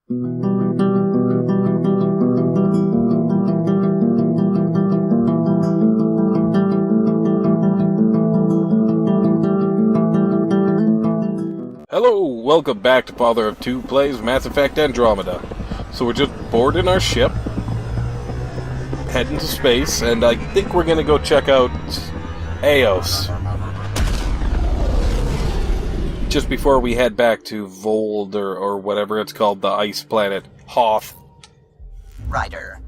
Hello, welcome back to FatherofTwo Plays Mass Effect Andromeda. So we're just boarding our ship, heading to space, and I think we're gonna go check out Eos. Just before we head back to Vold, or whatever it's called, the ice planet, Hoth. Ryder.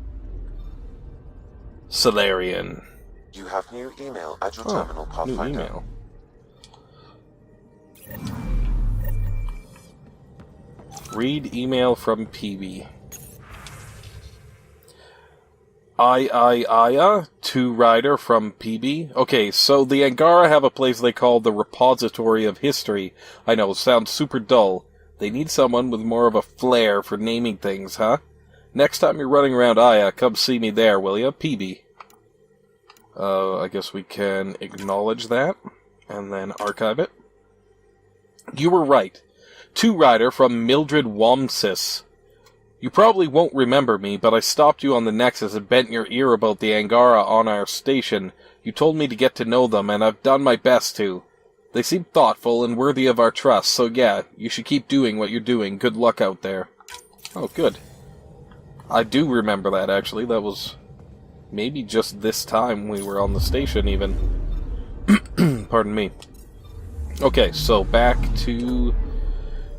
Solarian. You have new email at your terminal, Pathfinder. New email. Read email from PB. To Ryder from PB. Okay, so the Angara have a place they call the Repository of History. I know, sounds super dull. They need someone with more of a flair for naming things, huh? Next time you're running around Aya, come see me there, will ya? PB. I guess we can acknowledge that, and then archive it. You were right. To Ryder from Mildred Wamsis. You probably won't remember me, but I stopped you on the Nexus and bent your ear about the Angara on our station. You told me to get to know them, and I've done my best to. They seem thoughtful and worthy of our trust, so yeah, you should keep doing what you're doing. Good luck out there. Oh, good. I do remember that, actually. That was maybe just this time we were on the station, even. Pardon me. Okay, so back to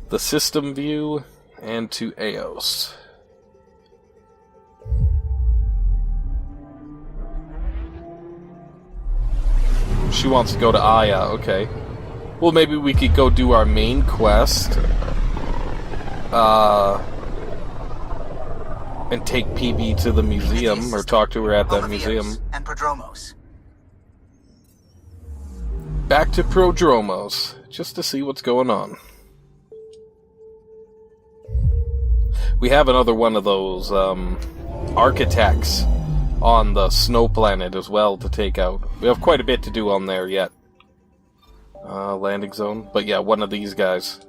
the system view and to Eos. She wants to go to Aya, okay. Well, maybe we could go do our main quest. And take PB to the museum, or talk to her at that museum. And Prodromos. Back to Prodromos, just to see what's going on. We have another one of those, architects on the snow planet as well to take out. We have quite a bit to do on there yet. Landing zone. But yeah, one of these guys.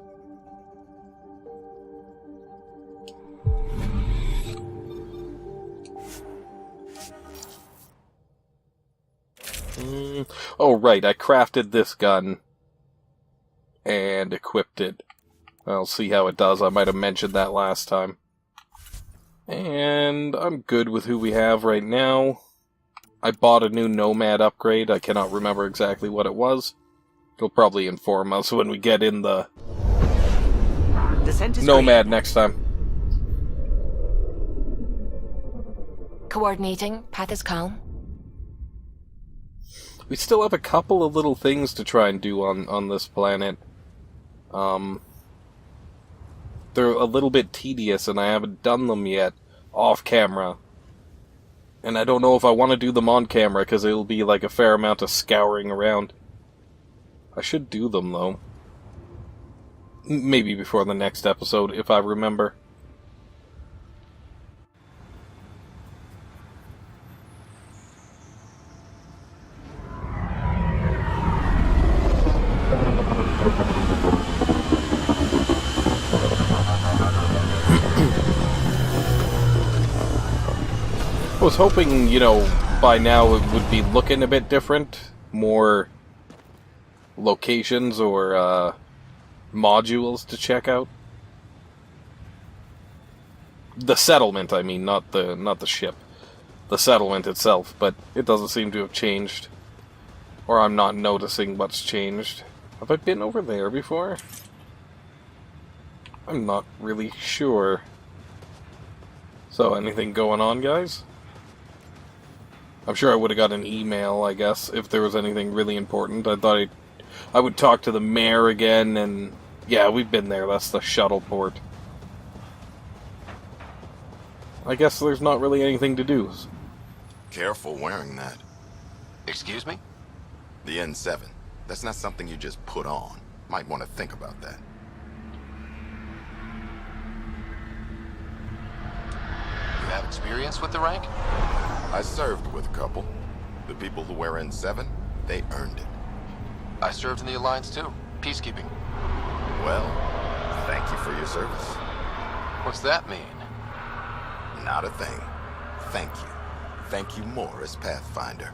Oh, right, I crafted this gun and equipped it. I'll see how it does. I might have mentioned that last time. And I'm good with who we have right now. I bought a new Nomad upgrade. I cannot remember exactly what it was. It'll probably inform us when we get in the Nomad next time. Coordinating. Path is calm. We still have a couple of little things to try and do on this planet. They're a little bit tedious, and I haven't done them yet off camera. And I don't know if I want to do them on camera, because it'll be like a fair amount of scouring around. I should do them, though. Maybe before the next episode, if I remember. I was hoping, you know, by now it would be looking a bit different. More locations or modules to check out. The settlement, I mean, not the ship. The settlement itself, but it doesn't seem to have changed. Or I'm not noticing what's changed. Have I been over there before? I'm not really sure. So, anything going on, guys? I'm sure I would have got an email, I guess, if there was anything really important. I thought I would talk to the mayor again, and yeah, we've been there. That's the shuttle port. I guess there's not really anything to do. Careful wearing that. Excuse me? The N7. That's not something you just put on. Might want to think about that. You have experience with the rank? I served with a couple. The people who wear N7, they earned it. I served in the Alliance too. Peacekeeping. Well, thank you for your service. What's that mean? Not a thing. Thank you. Thank you more as Pathfinder.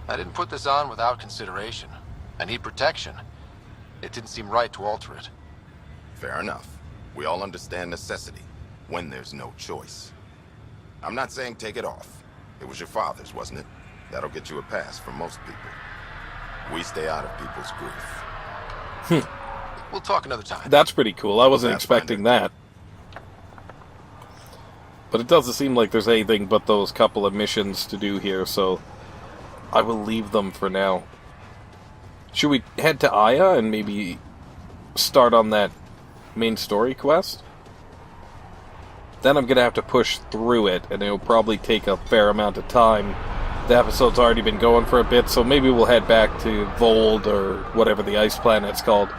I didn't put this on without consideration. I need protection. It didn't seem right to alter it. Fair enough. We all understand necessity, when there's no choice. I'm not saying take it off. It was your father's, wasn't it? That'll get you a pass from most people. We stay out of people's grief. We'll talk another time. That's pretty cool. I wasn't Pathfinder. expecting that. But it doesn't seem like there's anything but those couple of missions to do here, so I will leave them for now. Should we head to Aya and maybe start on that main story quest? Then I'm going to have to push through it, and it'll probably take a fair amount of time. The episode's already been going for a bit, so maybe we'll head back to Vold, or whatever the ice planet's called.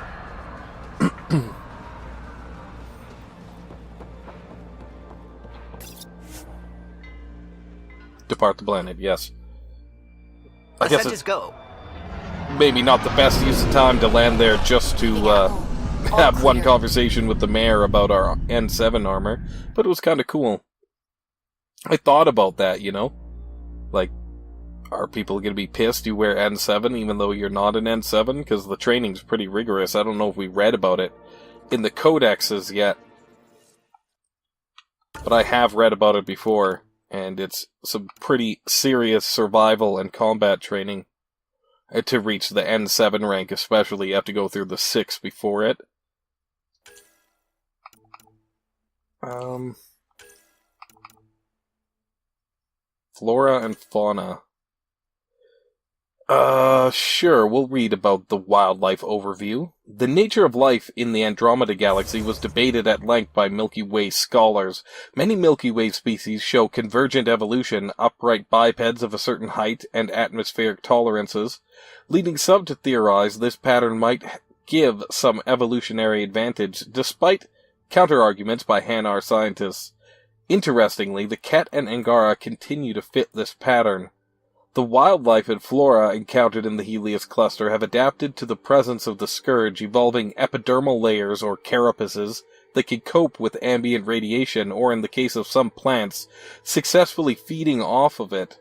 Depart the planet, yes. I guess it's go. maybe not the best use of time to land there just to have one conversation with the mayor about our N7 armor, but it was kind of cool. I thought about that, you know? Like, are people going to be pissed you wear N7 even though you're not an N7? Because the training's pretty rigorous. I don't know if we read about it in the codexes yet, but I have read about it before. And it's some pretty serious survival and combat training. To reach the N7 rank especially, you have to go through the 6 before it. Flora and fauna. Sure, we'll read about the wildlife overview. The nature of life in the Andromeda Galaxy was debated at length by Milky Way scholars. Many Milky Way species show convergent evolution, upright bipeds of a certain height and atmospheric tolerances, leading some to theorize this pattern might give some evolutionary advantage, despite counter-arguments by Hanar scientists. Interestingly, the Ket and Angara continue to fit this pattern. The wildlife and flora encountered in the Helios cluster have adapted to the presence of the scourge, evolving epidermal layers or carapaces that can cope with ambient radiation, or in the case of some plants, successfully feeding off of it.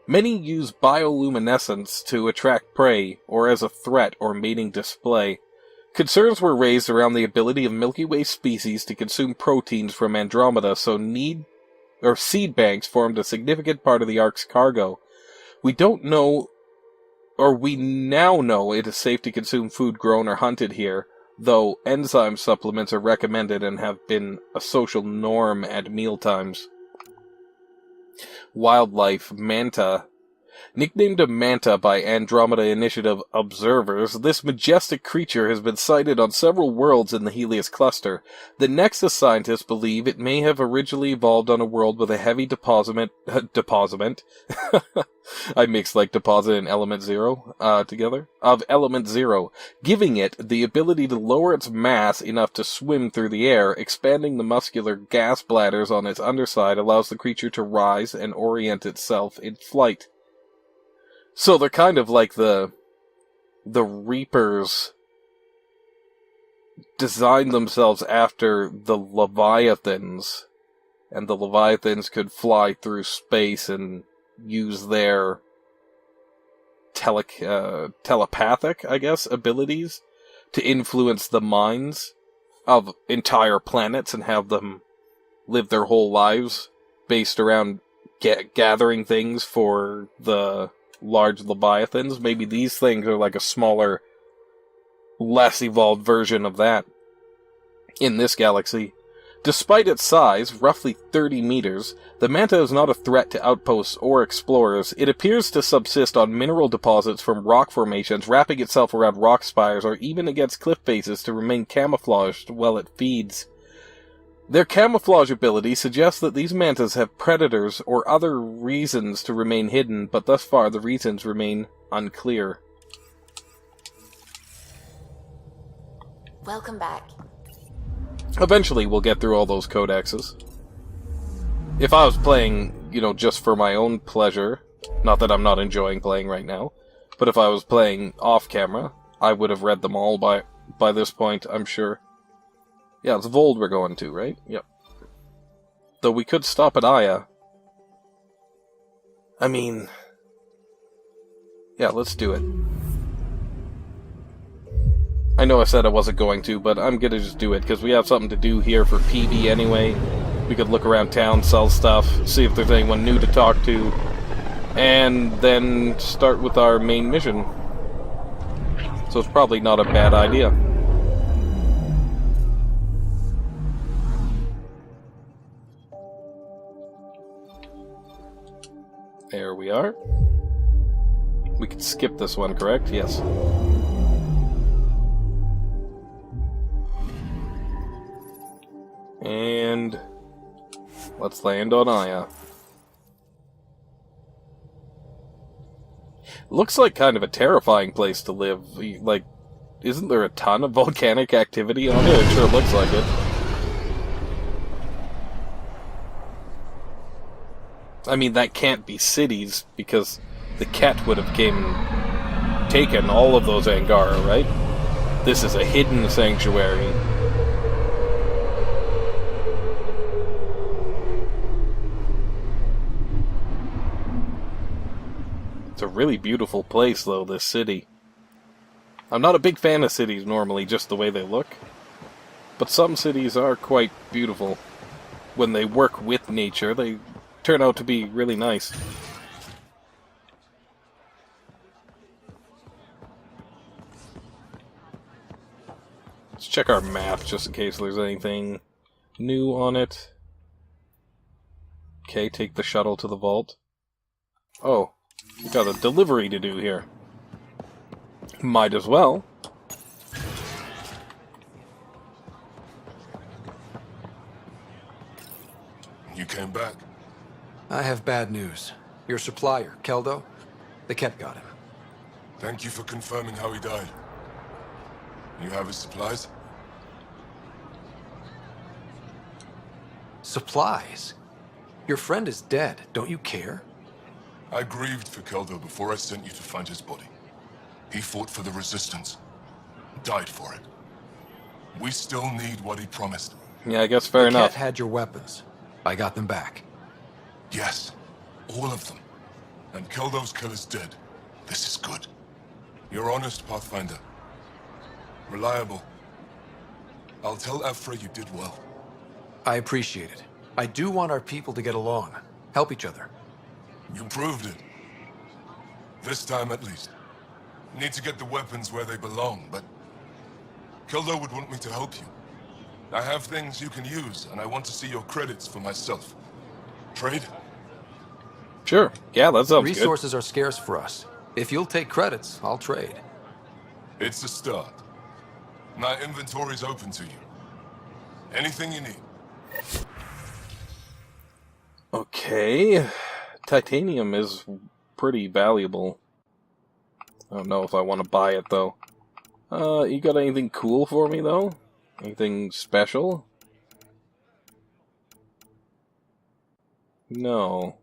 Many use bioluminescence to attract prey, or as a threat or mating display. Concerns were raised around the ability of Milky Way species to consume proteins from Andromeda, so seed banks formed a significant part of the Ark's cargo. We don't know, or we now know it is safe to consume food grown or hunted here, though enzyme supplements are recommended and have been a social norm at mealtimes. Wildlife Manta. Nicknamed a manta by Andromeda Initiative observers, this majestic creature has been sighted on several worlds in the Helios cluster. The Nexus scientists believe it may have originally evolved on a world with a heavy deposit. I mixed like deposit and element zero together. Of element zero, giving it the ability to lower its mass enough to swim through the air. Expanding the muscular gas bladders on its underside allows the creature to rise and orient itself in flight. So they're kind of like the Reapers designed themselves after the Leviathans, and the Leviathans could fly through space and use their telepathic, I guess, abilities to influence the minds of entire planets and have them live their whole lives based around gathering things for the large Leviathans. Maybe these things are like a smaller, less evolved version of that in this galaxy. Despite its size, roughly 30 meters, the manta is not a threat to outposts or explorers. It appears to subsist on mineral deposits from rock formations, wrapping itself around rock spires or even against cliff faces to remain camouflaged while it feeds. Their camouflage ability suggests that these mantas have predators or other reasons to remain hidden, but thus far the reasons remain unclear. Welcome back. Eventually we'll get through all those codexes. If I was playing, just for my own pleasure, not that I'm not enjoying playing right now, but if I was playing off camera, I would have read them all by this point, I'm sure. Yeah, it's Vold we're going to, right? Yep. Though we could stop at Aya. I mean... yeah, let's do it. I know I said I wasn't going to, but I'm gonna just do it, because we have something to do here for PB anyway. We could look around town, sell stuff, see if there's anyone new to talk to, and then start with our main mission. So it's probably not a bad idea. There we are. We could skip this one, correct? Yes. And let's land on Aya. Looks like kind of a terrifying place to live. Like, isn't there a ton of volcanic activity on it? It sure looks like it. I mean, that can't be cities, because the Ket would have taken all of those Angara, right? This is a hidden sanctuary. It's a really beautiful place, though, this city. I'm not a big fan of cities normally, just the way they look. But some cities are quite beautiful. When they work with nature, they turn out to be really nice. Let's check our map, just in case there's anything new on it. Okay, take the shuttle to the vault. Oh. We got a delivery to do here. Might as well. You came back. I have bad news. Your supplier, Keldo, the Ket got him. Thank you for confirming how he died. You have his supplies? Supplies? Your friend is dead. Don't you care? I grieved for Keldo before I sent you to find his body. He fought for the Resistance. Died for it. We still need what he promised. Yeah, I guess fair enough. The Ket had your weapons. I got them back. Yes, all of them. And Keldo's killer's dead. This is good. You're honest, Pathfinder. Reliable. I'll tell Afra you did well. I appreciate it. I do want our people to get along. Help each other. You proved it. This time, at least. Need to get the weapons where they belong, but... Keldo would want me to help you. I have things you can use, and I want to see your credits for myself. Trade? Sure. Yeah, that sounds good. Resources are scarce for us. If you'll take credits, I'll trade. It's a start. My inventory's open to you. Anything you need. Okay. Titanium is pretty valuable. I don't know if I want to buy it, though. You got anything cool for me, though? Anything special? No.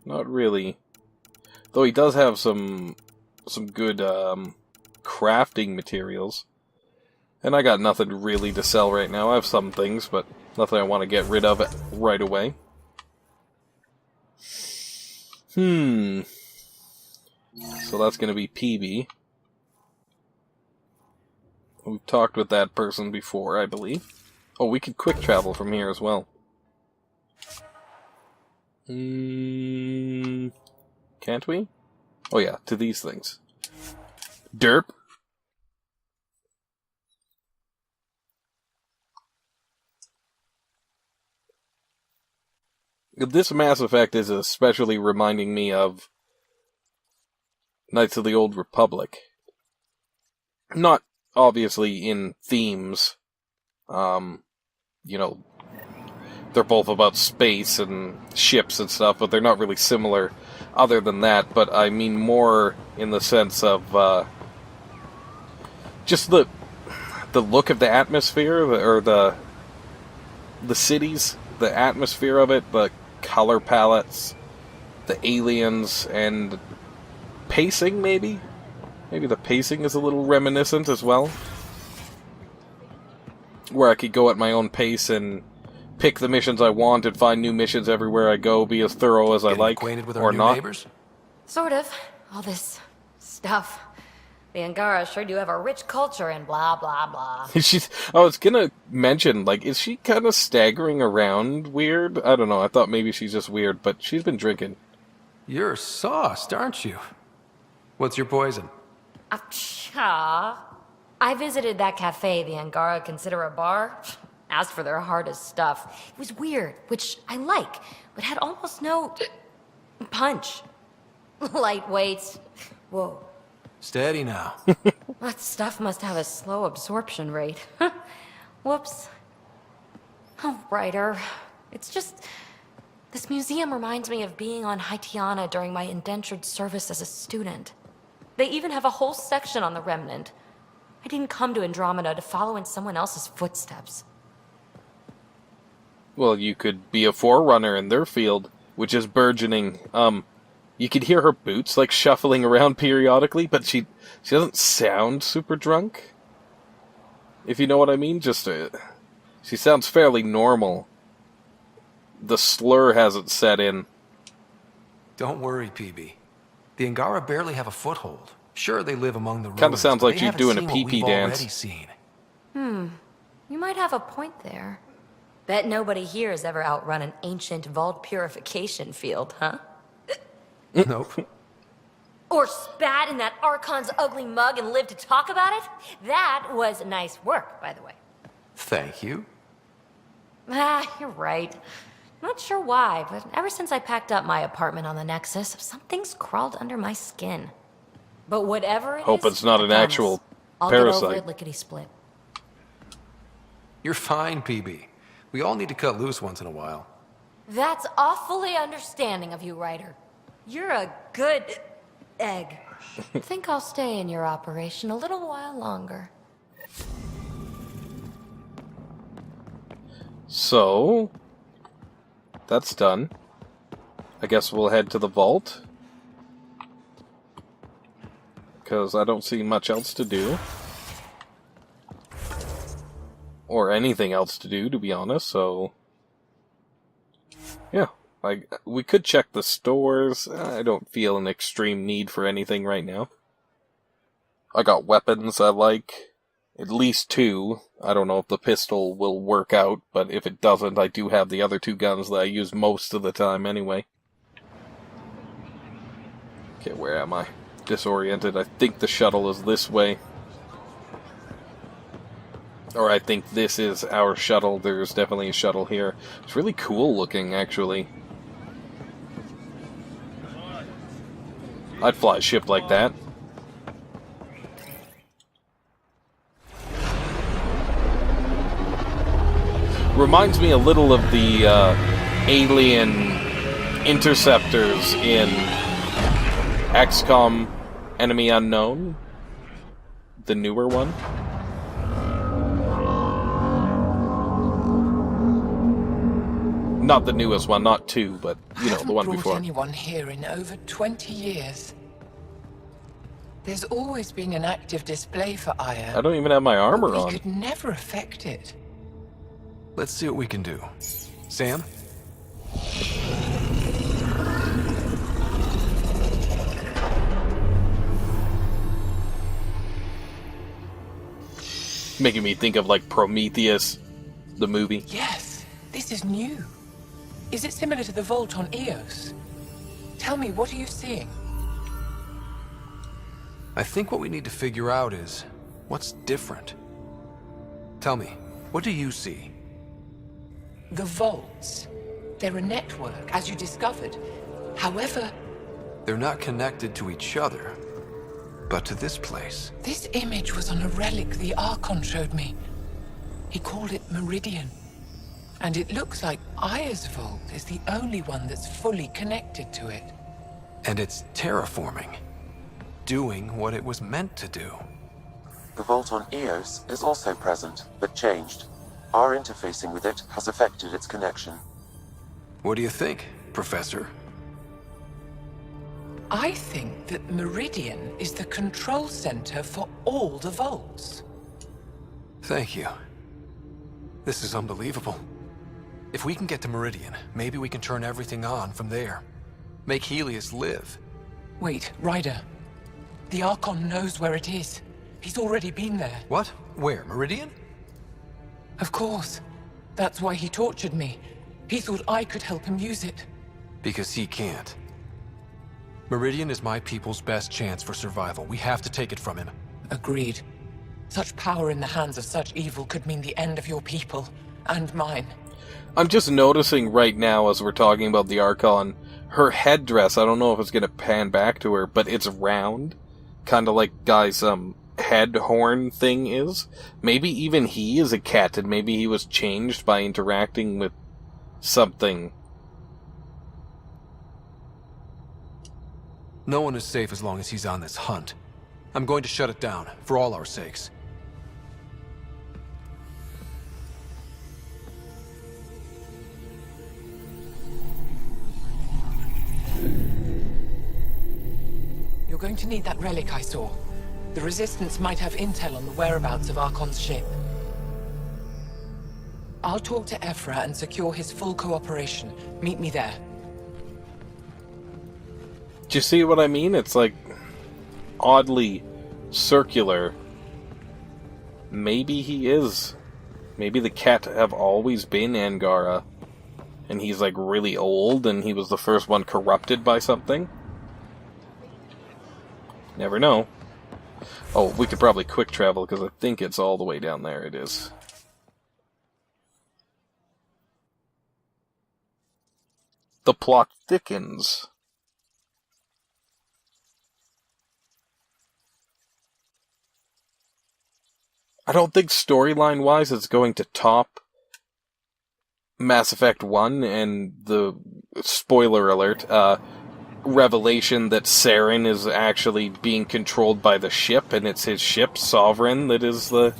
Not really. Though he does have some good, crafting materials. And I got nothing really to sell right now. I have some things, but nothing I want to get rid of right away. So that's going to be PB. We've talked with that person before, I believe. Oh, we could quick travel from here as well. Can't we? Oh yeah, to these things. Derp. This Mass Effect is especially reminding me of Knights of the Old Republic. Not obviously in themes. You know, they're both about space and ships and stuff, but they're not really similar other than that. But I mean more in the sense of just the look of the atmosphere, or the cities, the atmosphere of it, the color palettes, the aliens, and pacing, maybe? Maybe the pacing is a little reminiscent as well. where I could go at my own pace and pick the missions I want and find new missions everywhere I go, be as thorough as I Getting like, acquainted with our or new not. neighbors? Sort of. All this stuff. The Angara sure do have a rich culture and blah, blah, blah. I was gonna mention, like, is she kind of staggering around weird? I don't know, I thought maybe she's just weird, but she's been drinking. You're sauced, aren't you? What's your poison? I visited that cafe the Angara consider a bar. Asked for their hardest stuff. It was weird, which I like, but had almost no punch. Lightweight. Whoa. Steady now. That stuff must have a slow absorption rate. Whoops. Oh, Ryder. It's just... This museum reminds me of being on Haitiana during my indentured service as a student. They even have a whole section on the Remnant. I didn't come to Andromeda to follow in someone else's footsteps. Well, you could be a forerunner in their field, which is burgeoning. You could hear her boots, like, shuffling around periodically, but she doesn't sound super drunk. If you know what I mean, she sounds fairly normal. The slur hasn't set in. Don't worry, PB. The Angara barely have a foothold. Sure, they live among the ruins. Kinda sounds but like they she's haven't doing a seen what pee-pee we've dance. already seen. You might have a point there. Bet nobody here has ever outrun an ancient vault purification field, huh? Nope. Or spat in that Archon's ugly mug and lived to talk about it? That was nice work, by the way. Thank you. You're right. Not sure why, but ever since I packed up my apartment on the Nexus, something's crawled under my skin. But whatever it is, Hope it's not I an promise, actual I'll get over parasite. it lickety-split. You're fine, PB. We all need to cut loose once in a while. That's awfully understanding of you, Ryder. You're a good egg. Think I'll stay in your operation a little while longer. So, that's done. I guess we'll head to the vault. Because I don't see much else to do. Or anything else to do, to be honest, so... Yeah, we could check the stores. I don't feel an extreme need for anything right now. I got weapons I like. At least 2. I don't know if the pistol will work out, but if it doesn't, I do have the other 2 guns that I use most of the time anyway. Okay, where am I? Disoriented. I think the shuttle is this way. Or I think this is our shuttle. There's definitely a shuttle here. It's really cool looking, actually. I'd fly a ship like that. Reminds me a little of the alien interceptors in XCOM Enemy Unknown. The newer one. Not the newest one, not 2, but, you know, the one I haven't before. brought anyone here in over 20 years. There's always been an active display for Aya. I don't even have my armor but we on. could never affect it. Let's see what we can do. Sam? Making me think of, like, Prometheus, the movie. Yes, this is new. Is it similar to the vault on Eos? Tell me, what are you seeing? I think what we need to figure out is what's different. Tell me, what do you see? The vaults. They're a network, as you discovered. However, They're not connected to each other, but to this place. this image was on a relic the Archon showed me. He called it Meridian. And it looks like Aya's vault is the only one that's fully connected to it. And it's terraforming, doing what it was meant to do. The vault on Eos is also present, but changed. Our interfacing with it has affected its connection. What do you think, Professor? I think that Meridian is the control center for all the vaults. Thank you. This is unbelievable. If we can get to Meridian, maybe we can turn everything on from there. Make Helios live. Wait, Ryder. The Archon knows where it is. He's already been there. What? Where? Meridian? Of course. That's why he tortured me. He thought I could help him use it. Because he can't. Meridian is my people's best chance for survival. We have to take it from him. Agreed. Such power in the hands of such evil could mean the end of your people, and mine. I'm just noticing right now as we're talking about the Archon, her headdress, I don't know if it's gonna pan back to her, but it's round. Kinda like Guy's, head horn thing is. Maybe even he is a cat, and maybe he was changed by interacting with something. No one is safe as long as he's on this hunt. I'm going to shut it down, for all our sakes. You're going to need that relic I saw. The Resistance might have intel on the whereabouts of Archon's ship. I'll talk to Ephra and secure his full cooperation. Meet me there. Do you see what I mean? It's like oddly circular. Maybe he is. Maybe the cat have always been Angara. And he's like really old and he was the first one corrupted by something. Never know. Oh, we could probably quick travel because I think it's all the way down there. It is. The plot thickens. I don't think storyline-wise it's going to top Mass Effect 1 and the, spoiler alert, revelation that Saren is actually being controlled by the ship, and it's his ship, Sovereign, that is the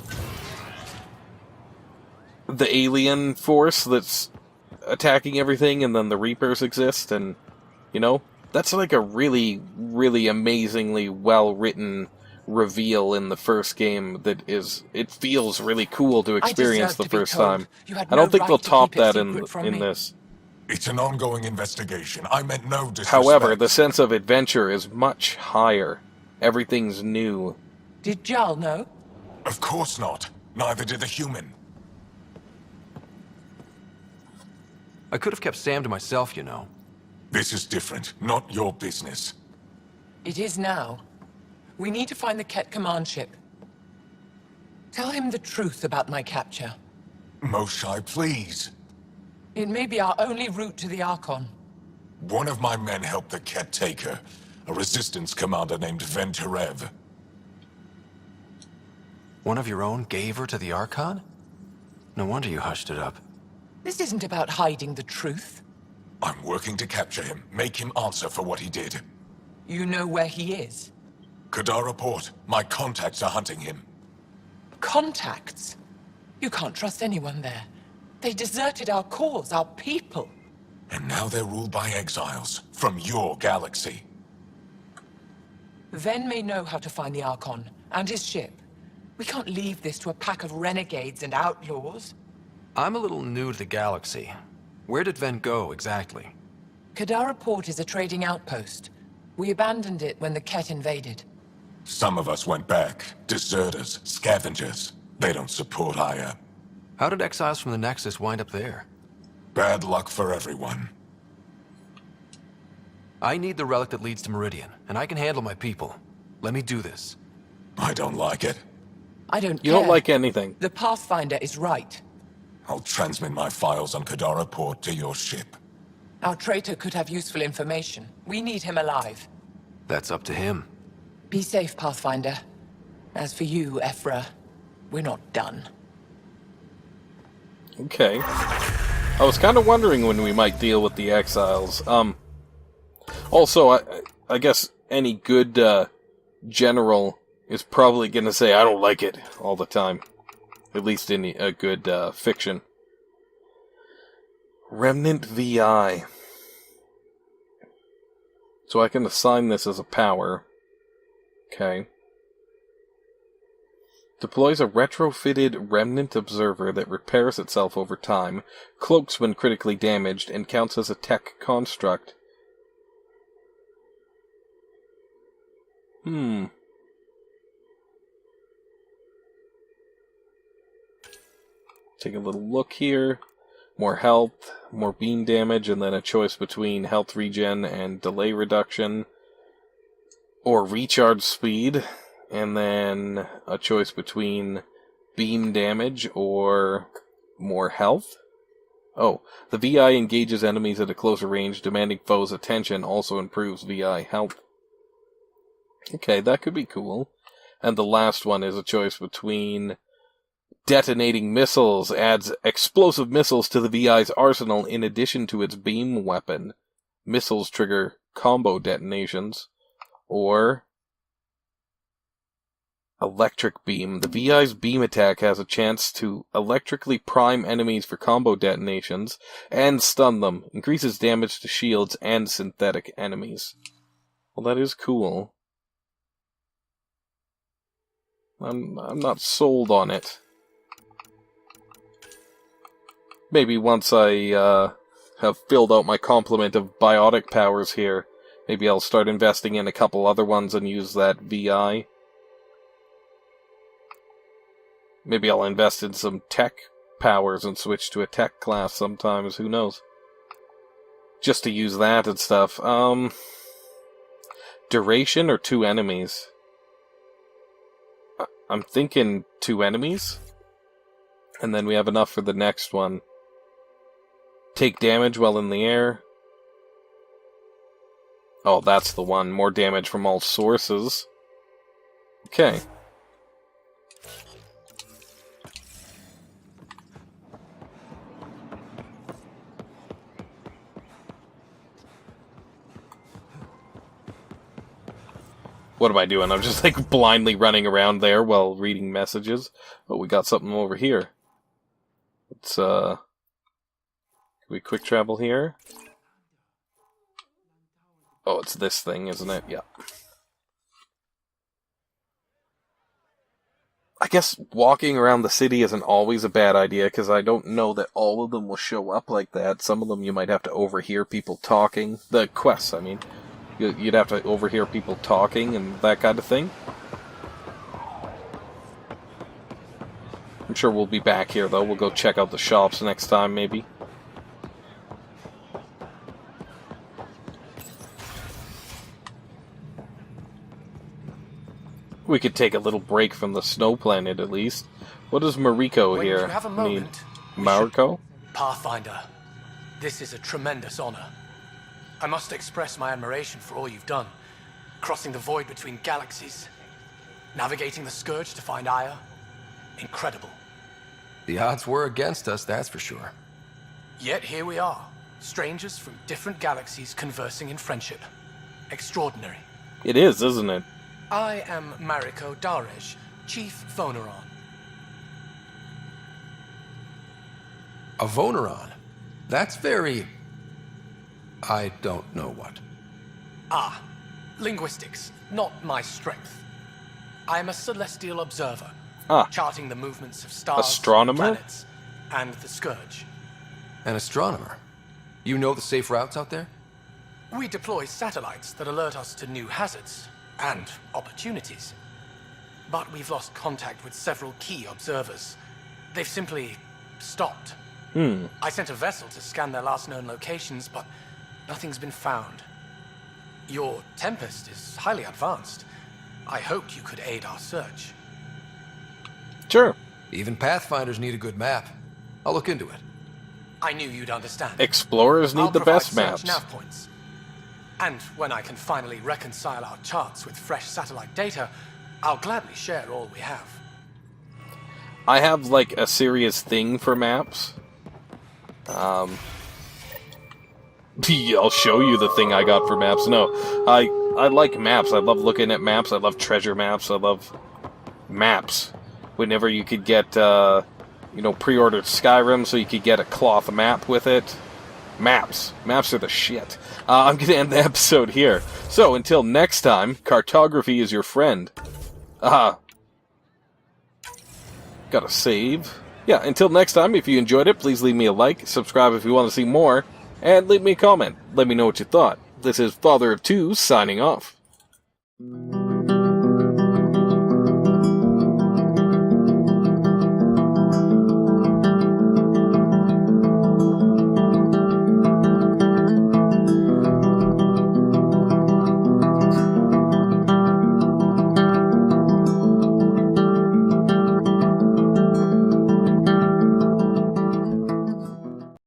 alien force that's attacking everything, and then the Reapers exist, and, you know, that's like a really, really amazingly well-written reveal in the first game that is, it feels really cool to experience the first time. I don't think they'll top that in this. It's an ongoing investigation. I meant no disrespect. However, the sense of adventure is much higher. Everything's new. Did Jal know? Of course not. Neither did the human. I could have kept Sam to myself, you know. This is different. Not your business. It is now. We need to find the Ket command ship. Tell him the truth about my capture. Moshai, please. It may be our only route to the Archon. One of my men helped the Ket take her. A resistance commander named Venterev. One of your own gave her to the Archon? No wonder you hushed it up. This isn't about hiding the truth. I'm working to capture him. Make him answer for what he did. You know where he is? Kadara Port. My contacts are hunting him. Contacts? You can't trust anyone there. They deserted our cause, our people. And now they're ruled by exiles from your galaxy. Ven may know how to find the Archon and his ship. We can't leave this to a pack of renegades and outlaws. I'm a little new to the galaxy. Where did Ven go, exactly? Kadara Port is a trading outpost. We abandoned it when the Ket invaded. Some of us went back. Deserters, scavengers. They don't support Aya. How did exiles from the Nexus wind up there? Bad luck for everyone. I need the relic that leads to Meridian, and I can handle my people. Let me do this. I don't like it. I don't care. You don't like anything. The Pathfinder is right. I'll transmit my files on Kadara Port to your ship. Our traitor could have useful information. We need him alive. That's up to him. Be safe, Pathfinder. As for you, Ephra, we're not done. Okay. I was kind of wondering when we might deal with the exiles. Also, I guess any good general is probably gonna say, I don't like it, all the time. At least in a good fiction. Remnant VI. So I can assign this as a power. Okay. Deploys a retrofitted remnant observer that repairs itself over time, cloaks when critically damaged, and counts as a tech construct. Take a little look here. More health, more beam damage, and then a choice between health regen and delay reduction. Or recharge speed, and then a choice between beam damage or more health. Oh, the VI engages enemies at a closer range, demanding foes' attention, also improves VI health. Okay, that could be cool. And the last one is a choice between detonating missiles, adds explosive missiles to the VI's arsenal in addition to its beam weapon. Missiles trigger combo detonations. Or electric beam. The VI's beam attack has a chance to electrically prime enemies for combo detonations and stun them. Increases damage to shields and synthetic enemies. Well, that is cool. I'm not sold on it. Maybe once I have filled out my complement of biotic powers here, maybe I'll start investing in a couple other ones and use that VI. Maybe I'll invest in some tech powers and switch to a tech class sometimes, who knows. Just to use that and stuff. Duration or 2 enemies? I'm thinking 2 enemies? And then we have enough for the next one. Take damage while in the air. Oh, that's the one. More damage from all sources. Okay. What am I doing? I'm just like blindly running around there while reading messages. Oh, we got something over here. Let's can we quick travel here? Oh, it's this thing, isn't it? Yeah. I guess walking around the city isn't always a bad idea, because I don't know that all of them will show up like that. Some of them you might have to overhear people talking. The quests, I mean. You'd have to overhear people talking and that kind of thing. I'm sure we'll be back here, though. We'll go check out the shops next time, maybe. We could take a little break from the snow planet, at least. What does Mariko here When you have a moment, need? Mariko? Pathfinder, this is a tremendous honor. I must express my admiration for all you've done. Crossing the void between galaxies. Navigating the Scourge to find Aya. Incredible. The odds were against us, that's for sure. Yet here we are. Strangers from different galaxies conversing in friendship. Extraordinary. It is, isn't it? I am Mariko Darej, Chief Voneron. A Voneron? That's very... I don't know what. Ah, linguistics, not my strength. I am a celestial observer, charting the movements of stars, astronomer? planets, and the Scourge. An astronomer? You know the safe routes out there? We deploy satellites that alert us to new hazards and opportunities. But we've lost contact with several key observers. They've simply stopped. I sent a vessel to scan their last known locations, but nothing's been found. Your Tempest is highly advanced. I hoped you could aid our search. Sure. Even Pathfinders need a good map. I'll look into it. I knew you'd understand. Explorers need the best maps. Nav points. And when I can finally reconcile our charts with fresh satellite data, I'll gladly share all we have. I have, like, a serious thing for maps. I'll show you the thing I got for maps. No, I like maps. I love looking at maps. I love treasure maps. I love maps. Whenever you could get, pre-ordered Skyrim so you could get a cloth map with it. Maps. Maps are the shit. I'm going to end the episode here. So, until next time, cartography is your friend. Gotta save. Yeah, until next time, if you enjoyed it, please leave me a like, subscribe if you want to see more, and leave me a comment. Let me know what you thought. This is Father of Two, signing off.